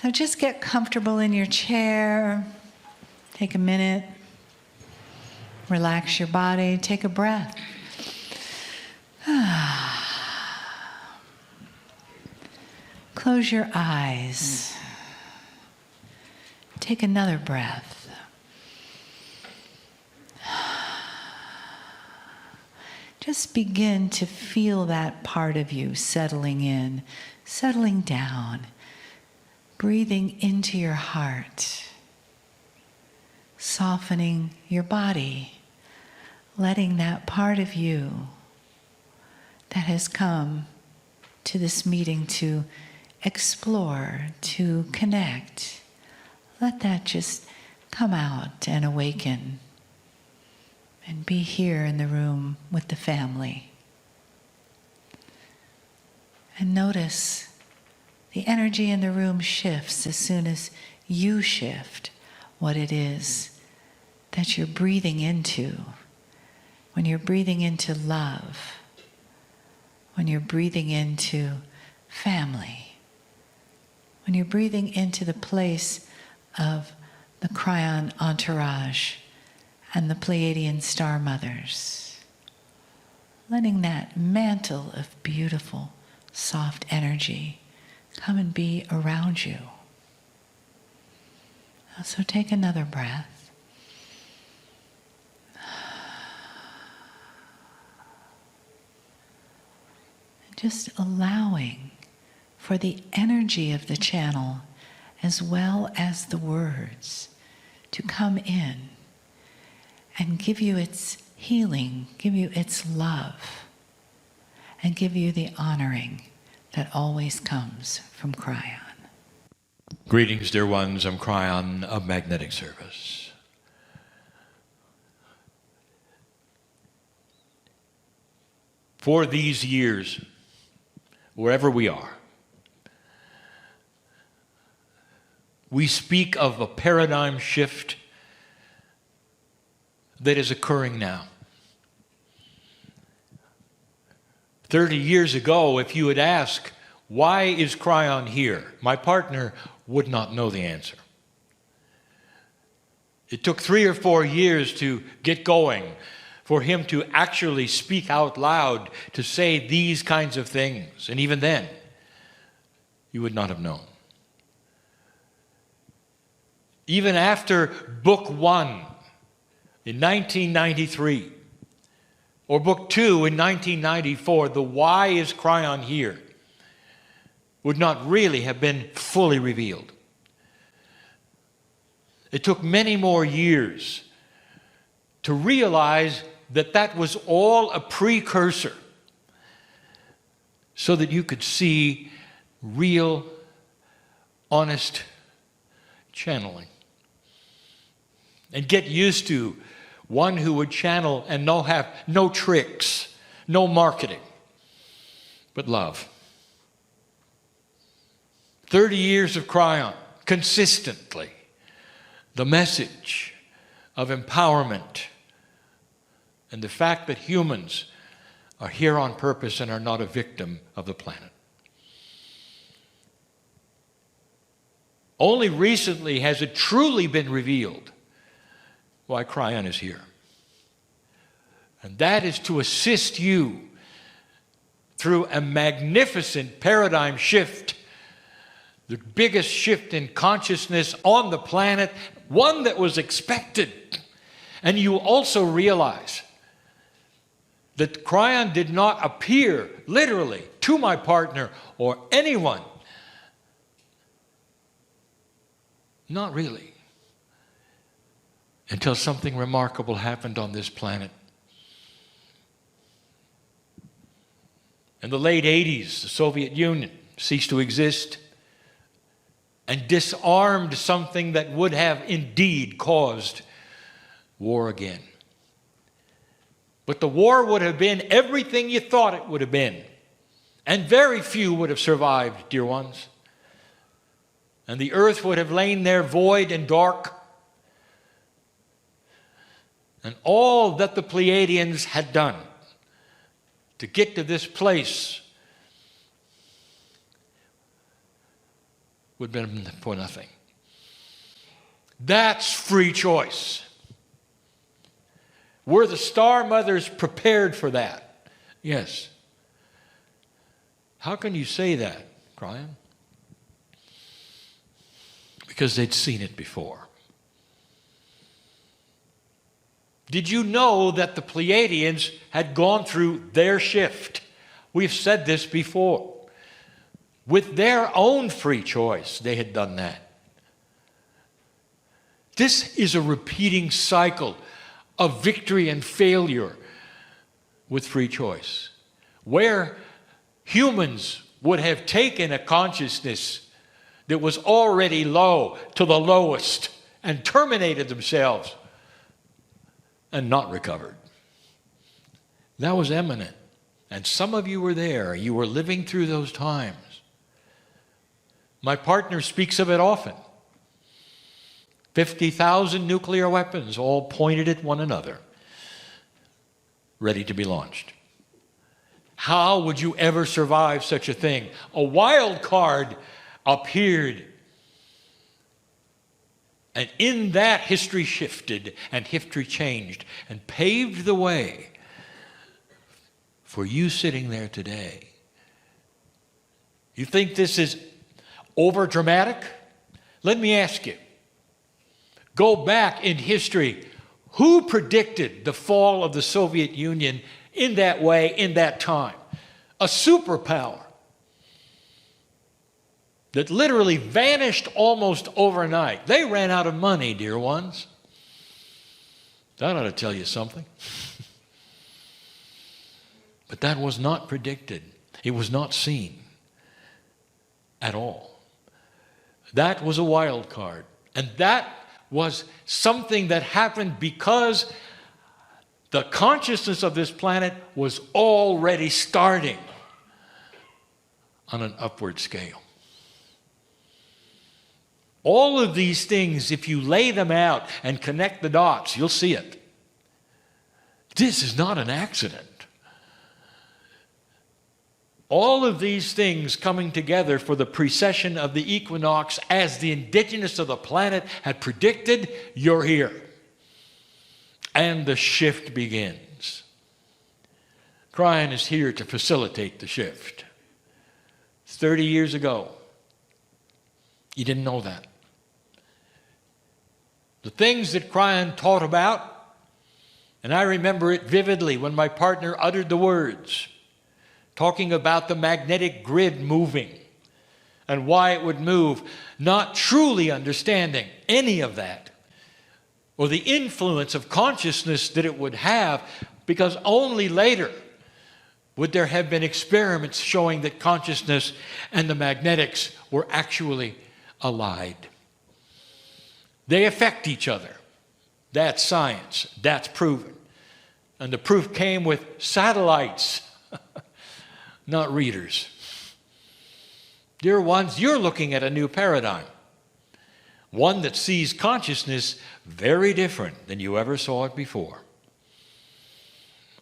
So just get comfortable in your chair. Take a minute. Relax your body. Take a breath. Close your eyes. Take another breath. Just begin to feel that part of you settling in, settling down, breathing into your heart, softening your body, letting that part of you that has come to this meeting to explore, to connect, let that just come out and awaken and be here in the room with the family. And notice the energy in the room shifts as soon as you shift what it is that you're breathing into. When you're breathing into love, when you're breathing into family, when you're breathing into the place of the Kryon entourage and the Pleiadian star mothers, letting that mantle of beautiful, soft energy come and be around you. So take another breath. Just allowing for the energy of the channel as well as the words to come in and give you its healing, give you its love, and give you the honoring that always comes from Kryon. Greetings, dear ones. I'm Kryon of Magnetic Service. For these years, wherever we are, we speak of a paradigm shift that is occurring now. 30 years ago, if you had asked, why is Kryon here? My partner would not know the answer. It took 3 or 4 years to get going, for him to actually speak out loud, to say these kinds of things. And even then, you would not have known. Even after book 1 in 1993, or book 2 in 1994, the why is Kryon here would not really have been fully revealed. It took many more years to realize that that was all a precursor so that you could see real, honest channeling. And get used to one who would channel and have no tricks, no marketing, but love. 30 years of Kryon, consistently, the message of empowerment and the fact that humans are here on purpose and are not a victim of the planet. Only recently has it truly been revealed why Kryon is here. And that is to assist you through a magnificent paradigm shift, the biggest shift in consciousness on the planet, one that was expected. And you also realize that Kryon did not appear literally to my partner or anyone. Not really. Until something remarkable happened on this planet. In the late 80s, the Soviet Union ceased to exist and disarmed something that would have indeed caused war again. But the war would have been everything you thought it would have been. And very few would have survived, dear ones. And the earth would have lain there void and dark. And all that the Pleiadians had done to get to this place would have been for nothing. That's free choice. Were the Star Mothers prepared for that? Yes. How can you say that, Cryan? Because they'd seen it before. Did you know that the Pleiadians had gone through their shift? We've said this before. With their own free choice, they had done that. This is a repeating cycle of victory and failure with free choice, where humans would have taken a consciousness that was already low to the lowest and terminated themselves and not recovered. That was imminent. And some of you were there. You were living through those times. My partner speaks of it often. 50,000 nuclear weapons all pointed at one another, ready to be launched. How would you ever survive such a thing? A wild card appeared. And in that, history shifted and history changed and paved the way for you sitting there today. You think this is over dramatic? Let me ask you. Go back in history. Who predicted the fall of the Soviet Union in that way, in that time? A superpower that literally vanished almost overnight. They ran out of money, dear ones. That ought to tell you something. But that was not predicted. It was not seen at all. That was a wild card. And that was something that happened because the consciousness of this planet was already starting on an upward scale. All of these things, if you lay them out and connect the dots, you'll see it. This is not an accident. All of these things coming together for the precession of the equinox as the indigenous of the planet had predicted, you're here. And the shift begins. Cryan is here to facilitate the shift. 30 years ago, you didn't know that. The things that Cryan taught about, and I remember it vividly when my partner uttered the words, talking about the magnetic grid moving and why it would move, not truly understanding any of that or the influence of consciousness that it would have, because only later would there have been experiments showing that consciousness and the magnetics were actually allied. They affect each other. That's science. That's proven. And the proof came with satellites. Not readers. Dear ones, you're looking at a new paradigm. One that sees consciousness very different than you ever saw it before.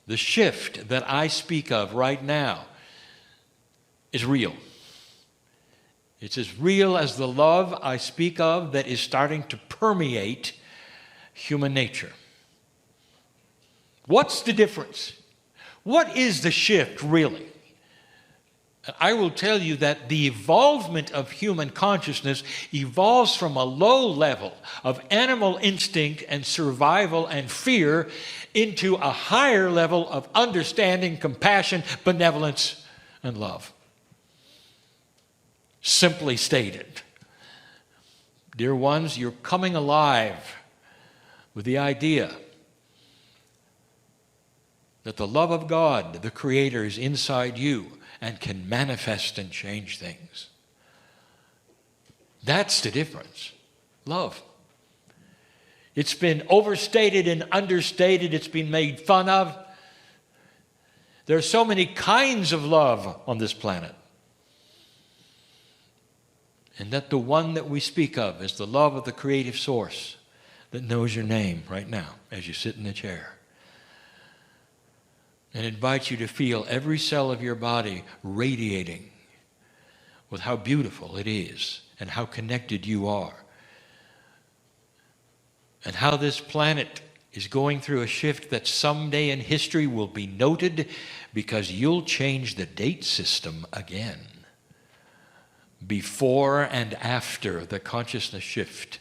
The shift that I speak of right now is real. It's as real as the love I speak of that is starting to permeate human nature. What's the difference? What is the shift really? I will tell you that the evolvement of human consciousness evolves from a low level of animal instinct and survival and fear into a higher level of understanding, compassion, benevolence, and love. Simply stated. Dear ones, you're coming alive with the idea that the love of God, the Creator, is inside you and can manifest and change things. That's the difference. Love. It's been overstated and understated. It's been made fun of. There are so many kinds of love on this planet. And that the one that we speak of is the love of the creative source that knows your name right now as you sit in the chair. And invites you to feel every cell of your body radiating with how beautiful it is and how connected you are. And how this planet is going through a shift that someday in history will be noted because you'll change the date system again. Before and after the consciousness shift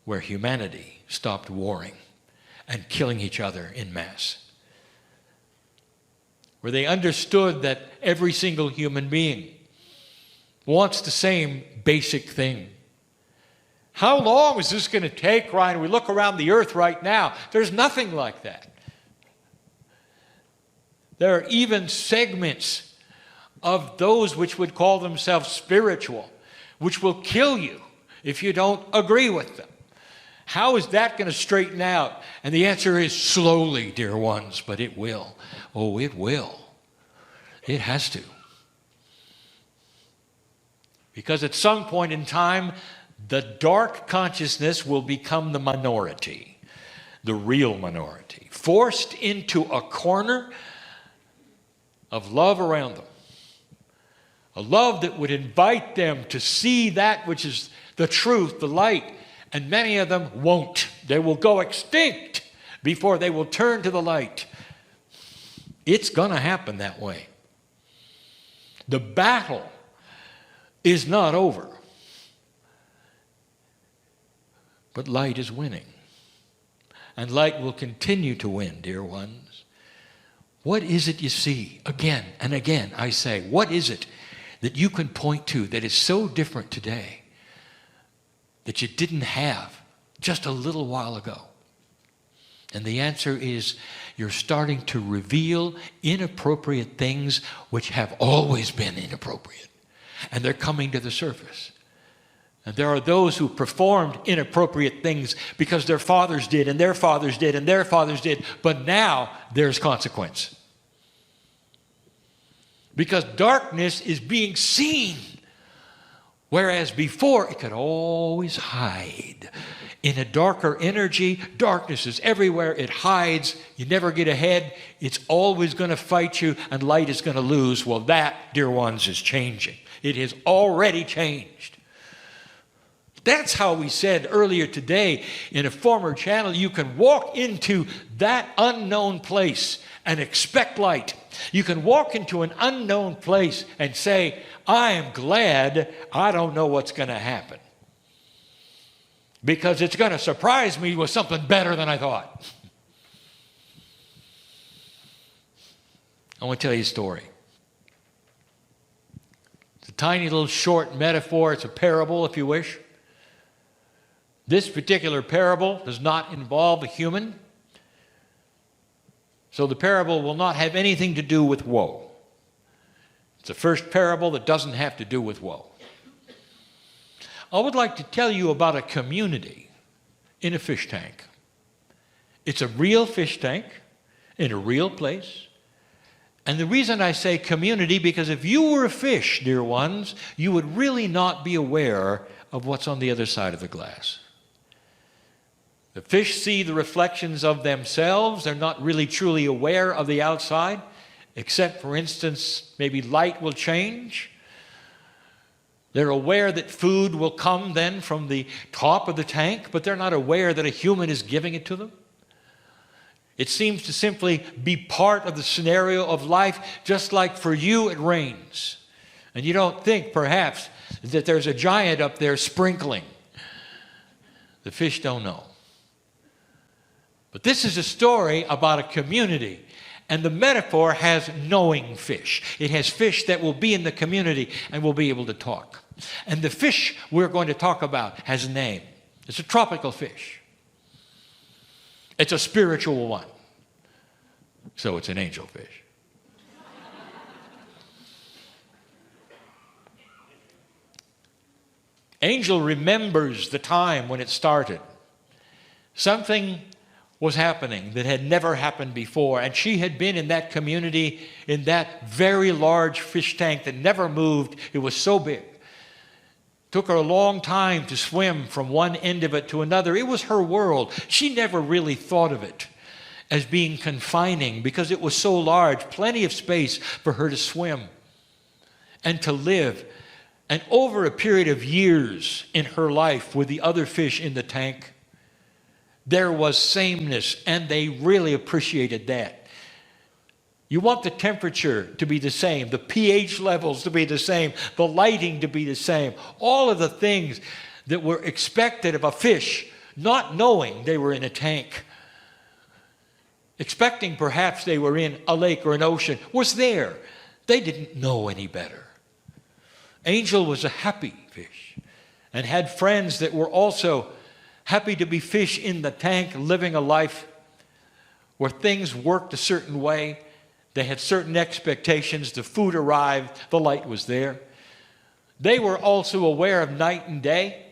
where humanity stopped warring and killing each other en masse. Where they understood that every single human being wants the same basic thing. How long is this going to take, Ryan? We look around the earth right now. There's nothing like that. There are even segments of those which would call themselves spiritual, which will kill you if you don't agree with them. How is that going to straighten out? And the answer is slowly, dear ones, but it will. Oh, it will. It has to. Because at some point in time, the dark consciousness will become the minority, the real minority, forced into a corner of love around them. A love that would invite them to see that which is the truth, the light. And many of them won't. They will go extinct before they will turn to the light. It's going to happen that way. The battle is not over. But light is winning. And light will continue to win, dear ones. What is it you see? Again and again, I say, what is it that you can point to that is so different today that you didn't have just a little while ago? And the answer is you're starting to reveal inappropriate things which have always been inappropriate. And they're coming to the surface. And there are those who performed inappropriate things because their fathers did, and their fathers did, and their fathers did. But now there's consequence. Because darkness is being seen. Whereas before it could always hide. In a darker energy, darkness is everywhere. It hides. You never get ahead. It's always going to fight you, and light is going to lose. Well, that, dear ones, is changing. It has already changed. That's how we said earlier today in a former channel, you can walk into that unknown place and expect light. You can walk into an unknown place and say, I am glad I don't know what's going to happen. Because it's going to surprise me with something better than I thought. I want to tell you a story. It's a tiny little short metaphor. It's a parable, if you wish. This particular parable does not involve a human. So the parable will not have anything to do with woe. It's the first parable that doesn't have to do with woe. I would like to tell you about a community in a fish tank. It's a real fish tank in a real place. And the reason I say community, because if you were a fish, dear ones, you would really not be aware of what's on the other side of the glass. The fish see the reflections of themselves. They're not really truly aware of the outside, except, for instance, maybe light will change. They're aware that food will come then from the top of the tank, but they're not aware that a human is giving it to them. It seems to simply be part of the scenario of life, just like for you it rains. And you don't think, perhaps, that there's a giant up there sprinkling. The fish don't know. But this is a story about a community. And the metaphor has knowing fish. It has fish that will be in the community and will be able to talk. And the fish we're going to talk about has a name. It's a tropical fish. It's a spiritual one. So it's an angelfish. Angel remembers the time when it started. Something was happening that had never happened before. And she had been in that community, in that very large fish tank that never moved. It was so big. Took her a long time to swim from one end of it to another. It was her world. She never really thought of it as being confining because it was so large, plenty of space for her to swim and to live And over a period of years in her life with the other fish in the tank, there was sameness, and they really appreciated that. You want the temperature to be the same, the pH levels to be the same, the lighting to be the same, all of the things that were expected of a fish, not knowing they were in a tank, expecting perhaps they were in a lake or an ocean, was there. They didn't know any better. Angel was a happy fish and had friends that were also happy to be fish in the tank, living a life where things worked a certain way. They had certain expectations. The food arrived. The light was there. They were also aware of night and day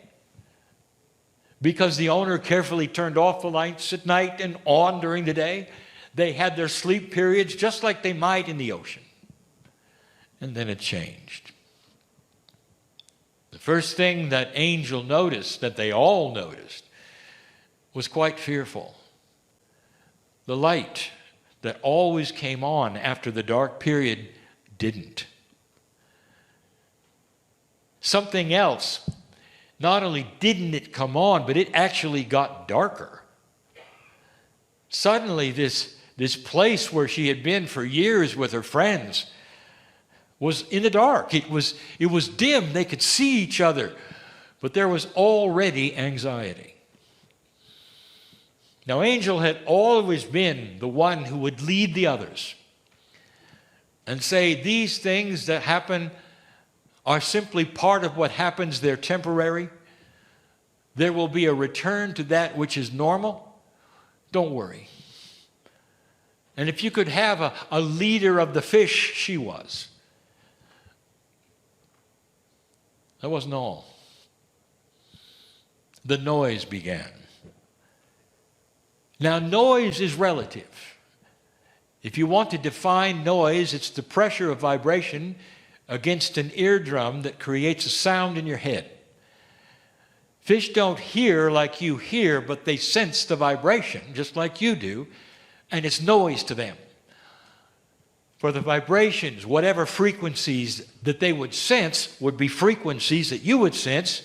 because the owner carefully turned off the lights at night and on during the day. They had their sleep periods just like they might in the ocean. And then it changed. The first thing that Angel noticed, that they all noticed, was quite fearful. The light that always came on after the dark period didn't. Something else, not only didn't it come on, but it actually got darker. Suddenly this place where she had been for years with her friends was in the dark. It was dim. They could see each other, but there was already anxiety. Now, Angel had always been the one who would lead the others and say, these things that happen are simply part of what happens. They're temporary. There will be a return to that which is normal. Don't worry. And if you could have a leader of the fish, she was. That wasn't all. The noise began. Now, noise is relative. If you want to define noise, it's the pressure of vibration against an eardrum that creates a sound in your head. Fish don't hear like you hear, but they sense the vibration just like you do, and it's noise to them. For the vibrations, whatever frequencies that they would sense would be frequencies that you would sense,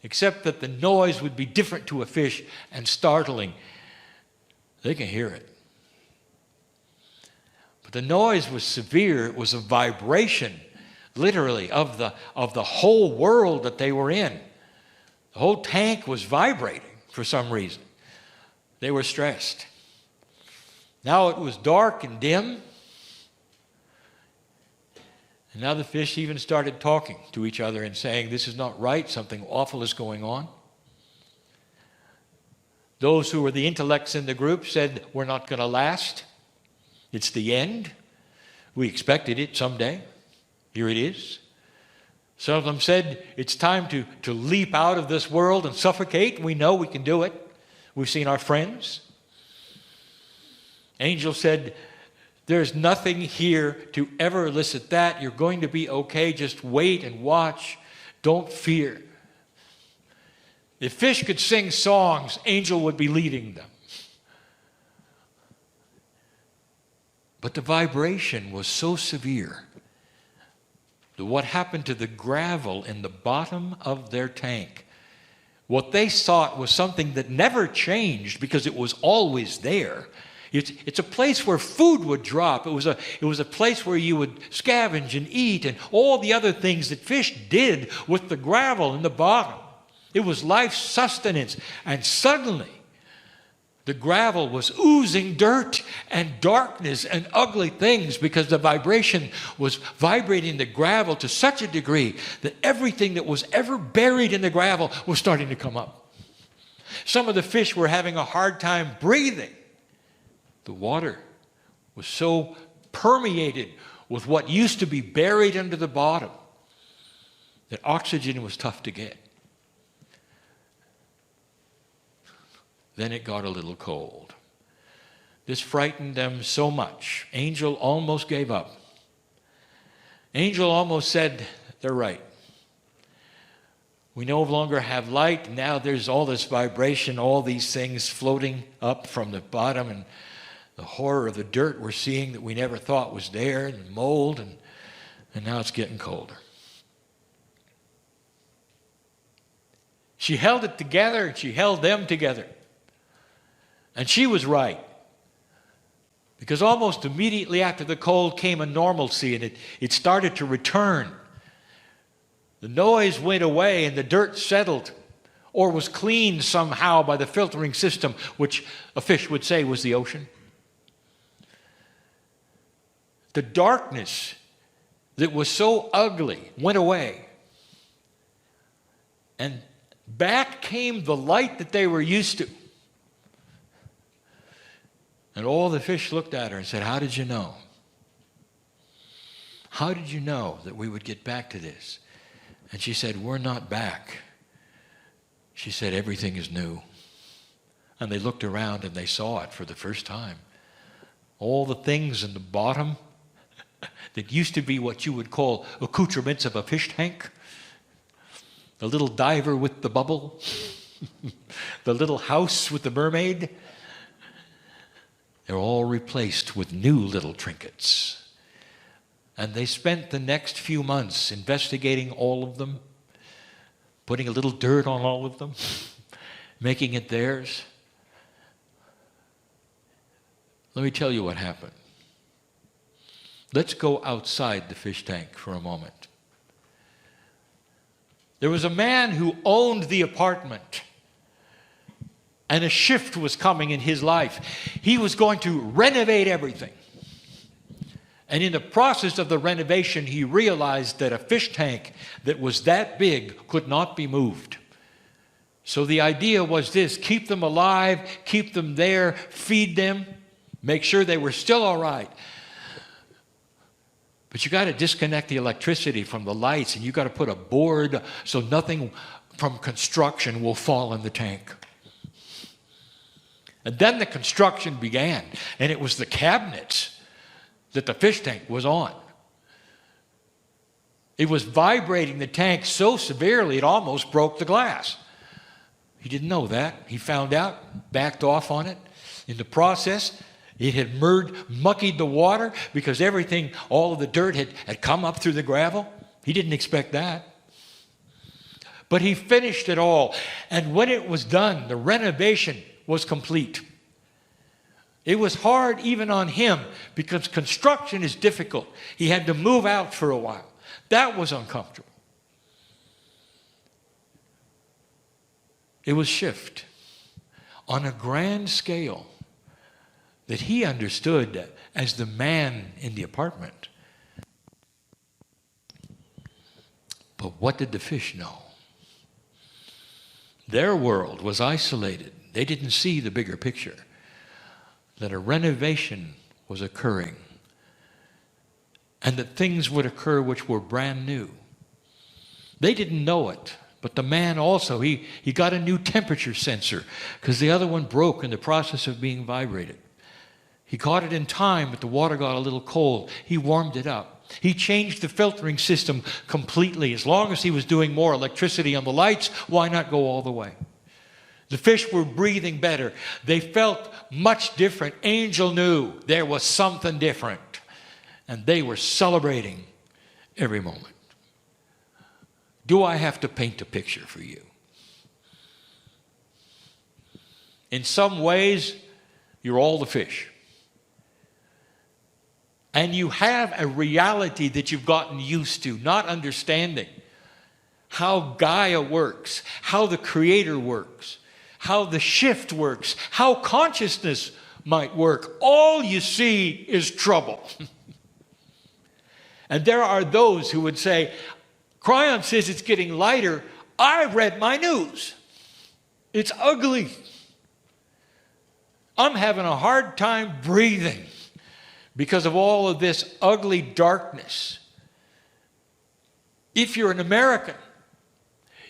except that the noise would be different to a fish and startling. They can hear it. But the noise was severe. It was a vibration, literally, of the whole world that they were in. The whole tank was vibrating for some reason. They were stressed. Now it was dark and dim. And now the fish even started talking to each other and saying, this is not right, something awful is going on. Those who were the intellects in the group said, we're not going to last. It's the end. We expected it someday. Here it is. Some of them said, it's time to leap out of this world and suffocate. We know we can do it. We've seen our friends. Angel said, there's nothing here to ever elicit that. You're going to be okay. Just wait and watch. Don't fear. If fish could sing songs, Angel would be leading them. But the vibration was so severe that what happened to the gravel in the bottom of their tank, what they thought was something that never changed because it was always there. It's a place where food would drop. It was a place where you would scavenge and eat and all the other things that fish did with the gravel in the bottom. It was life sustenance. And suddenly, the gravel was oozing dirt and darkness and ugly things because the vibration was vibrating the gravel to such a degree that everything that was ever buried in the gravel was starting to come up. Some of the fish were having a hard time breathing. The water was so permeated with what used to be buried under the bottom that oxygen was tough to get. Then it got a little cold. This frightened them so much. Angel almost gave up. Angel almost said, they're right. We no longer have light. Now there's all this vibration, all these things floating up from the bottom, and the horror of the dirt we're seeing that we never thought was there, and mold, and now it's getting colder. She held it together, and she held them together. And she was right. Because almost immediately after the cold came a normalcy, and it started to return. The noise went away, and the dirt settled, or was cleaned somehow by the filtering system, which a fish would say was the ocean. The darkness that was so ugly went away. And back came the light that they were used to. And all the fish looked at her and said, "How did you know? How did you know that we would get back to this?" And she said, "We're not back." She said, "Everything is new." And they looked around and they saw it for the first time. All the things in the bottom that used to be what you would call accoutrements of a fish tank, the little diver with the bubble, the little house with the mermaid, they're all replaced with new little trinkets. And they spent the next few months investigating all of them, putting a little dirt on all of them, making it theirs. Let me tell you what happened. Let's go outside the fish tank for a moment. There was a man who owned the apartment, and a shift was coming in his life. He was going to renovate everything. And in the process of the renovation, he realized that a fish tank that was that big could not be moved. So the idea was this: keep them alive, keep them there, feed them, make sure they were still all right. But you got to disconnect the electricity from the lights, and you got to put a board so nothing from construction will fall in the tank. And then the construction began, and it was the cabinets that the fish tank was on. It was vibrating the tank so severely it almost broke the glass. He didn't know that. He found out, backed off on it. In the process, it had muckied the water because everything, all of the dirt had come up through the gravel. He didn't expect that. But he finished it all. And when it was done, the renovation was complete. It was hard even on him because construction is difficult. He had to move out for a while. That was uncomfortable. It was shift on a grand scale that he understood as the man in the apartment. But what did the fish know? Their world was isolated. They didn't see the bigger picture, that a renovation was occurring and that things would occur which were brand new. They didn't know it, but the man also, he got a new temperature sensor because the other one broke in the process of being vibrated. He caught it in time, but the water got a little cold. He warmed it up. He changed the filtering system completely. As long as he was doing more electricity on the lights, why not go all the way? The fish were breathing better. They felt much different. Angel knew there was something different, and they were celebrating every moment. Do I have to paint a picture for you? In some ways, you're all the fish. And you have a reality that you've gotten used to, not understanding how Gaia works, how the Creator works, how the shift works, how consciousness might work. All you see is trouble. And there are those who would say, Cryon says it's getting lighter. I read my news. It's ugly. I'm having a hard time breathing because of all of this ugly darkness. If you're an American,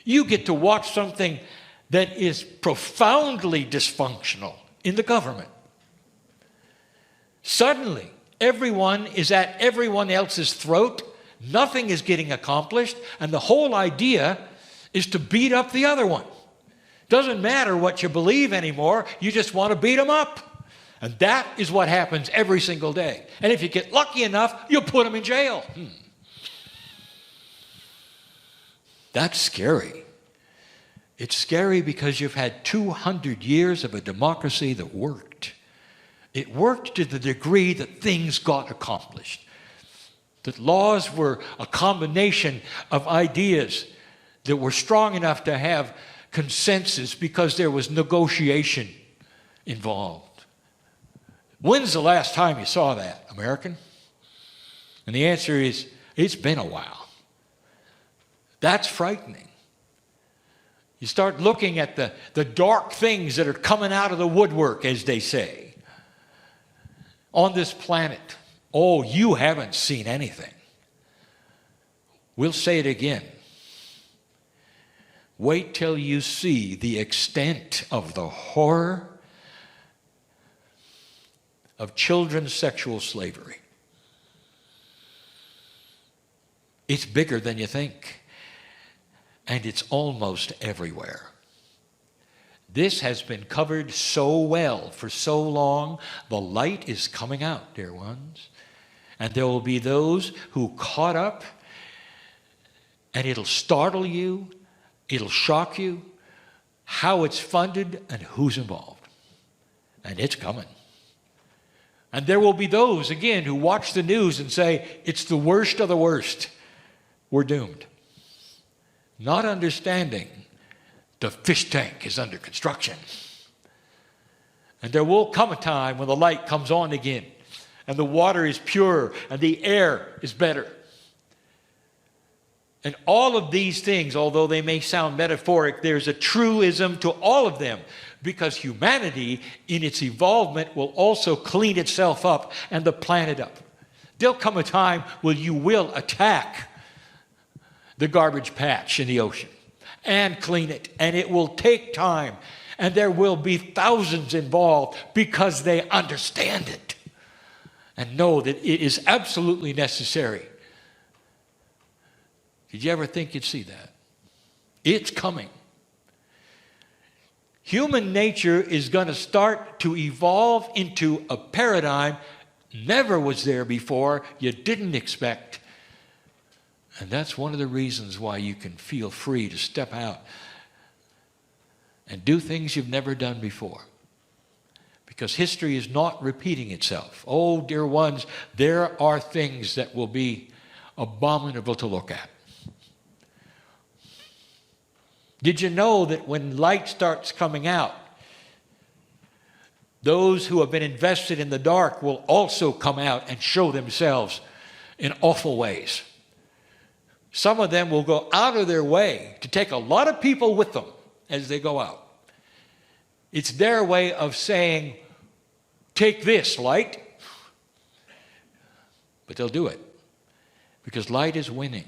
you get to watch something that is profoundly dysfunctional in the government. Suddenly, everyone is at everyone else's throat. Nothing is getting accomplished. And the whole idea is to beat up the other one. Doesn't matter what you believe anymore. You just want to beat them up. And that is what happens every single day. And if you get lucky enough, you'll put them in jail. That's scary. It's scary because you've had 200 years of a democracy that worked. It worked to the degree that things got accomplished. That laws were a combination of ideas that were strong enough to have consensus because there was negotiation involved. When's the last time you saw that, American? And the answer is, it's been a while. That's frightening. You start looking at the dark things that are coming out of the woodwork, as they say, on this planet. Oh, you haven't seen anything. We'll say it again. Wait till you see the extent of the horror of children's sexual slavery. It's bigger than you think. And it's almost everywhere. This has been covered so well for so long. The light is coming out, dear ones. And there will be those who caught up, and it'll startle you, it'll shock you, how it's funded and who's involved. And it's coming. And there will be those, again, who watch the news and say, it's the worst of the worst. We're doomed. Not understanding the fish tank is under construction. And there will come a time when the light comes on again, and the water is pure, and the air is better. And all of these things, although they may sound metaphoric, there's a truism to all of them, because humanity, in its evolvement, will also clean itself up and the planet up. There'll come a time when you will attack the garbage patch in the ocean and clean it, and it will take time, and there will be thousands involved because they understand it and know that it is absolutely necessary. Did you ever think you'd see that? It's coming. Human nature is going to start to evolve into a paradigm never was there before, you didn't expect. And that's one of the reasons why you can feel free to step out and do things you've never done before. Because history is not repeating itself. Oh, dear ones, there are things that will be abominable to look at. Did you know that when light starts coming out, those who have been invested in the dark will also come out and show themselves in awful ways? Some of them will go out of their way to take a lot of people with them as they go out. It's their way of saying, take this, light. But they'll do it because light is winning.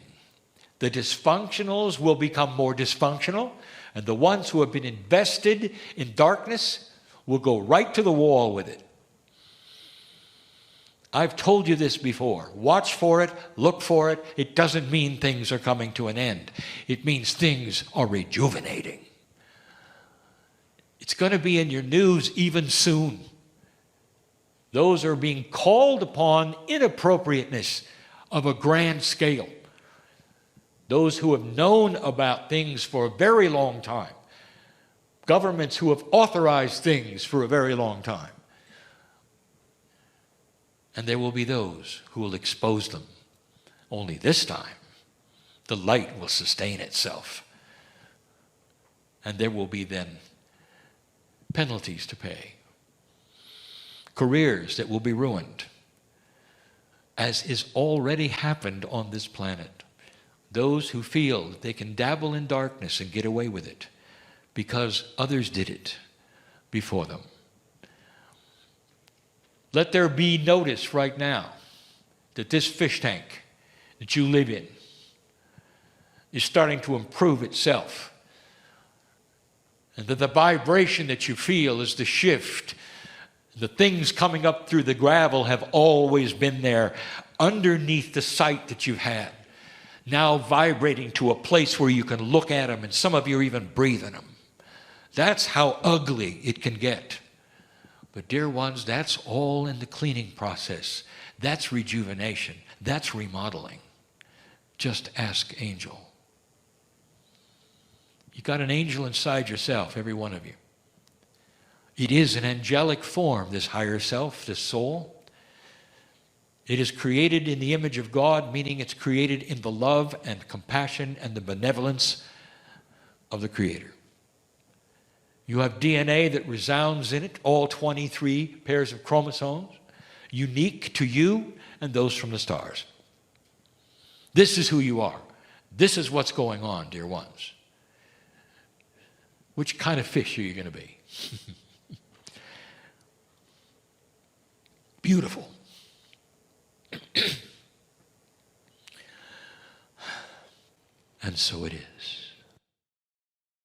The dysfunctionals will become more dysfunctional, and the ones who have been invested in darkness will go right to the wall with it. I've told you this before. Watch for it, look for it. It doesn't mean things are coming to an end. It means things are rejuvenating. It's going to be in your news even soon. Those are being called upon inappropriateness of a grand scale. Those who have known about things for a very long time. Governments who have authorized things for a very long time. And there will be those who will expose them. Only this time, the light will sustain itself. And there will be then penalties to pay. Careers that will be ruined, as is already happened on this planet. Those who feel that they can dabble in darkness and get away with it because others did it before them. Let there be notice right now that this fish tank that you live in is starting to improve itself. And that the vibration that you feel is the shift. The things coming up through the gravel have always been there underneath the sight that you've had. Now vibrating to a place where you can look at them, and some of you are even breathing them. That's how ugly it can get. But dear ones, that's all in the cleaning process. That's rejuvenation. That's remodeling. Just ask Angel. You got an angel inside yourself, every one of you. It is an angelic form, this higher self, this soul. It is created in the image of God, meaning it's created in the love and compassion and the benevolence of the Creator. You have DNA that resounds in it, all 23 pairs of chromosomes, unique to you and those from the stars. This is who you are. This is what's going on, dear ones. Which kind of fish are you going to be? Beautiful. And so it is.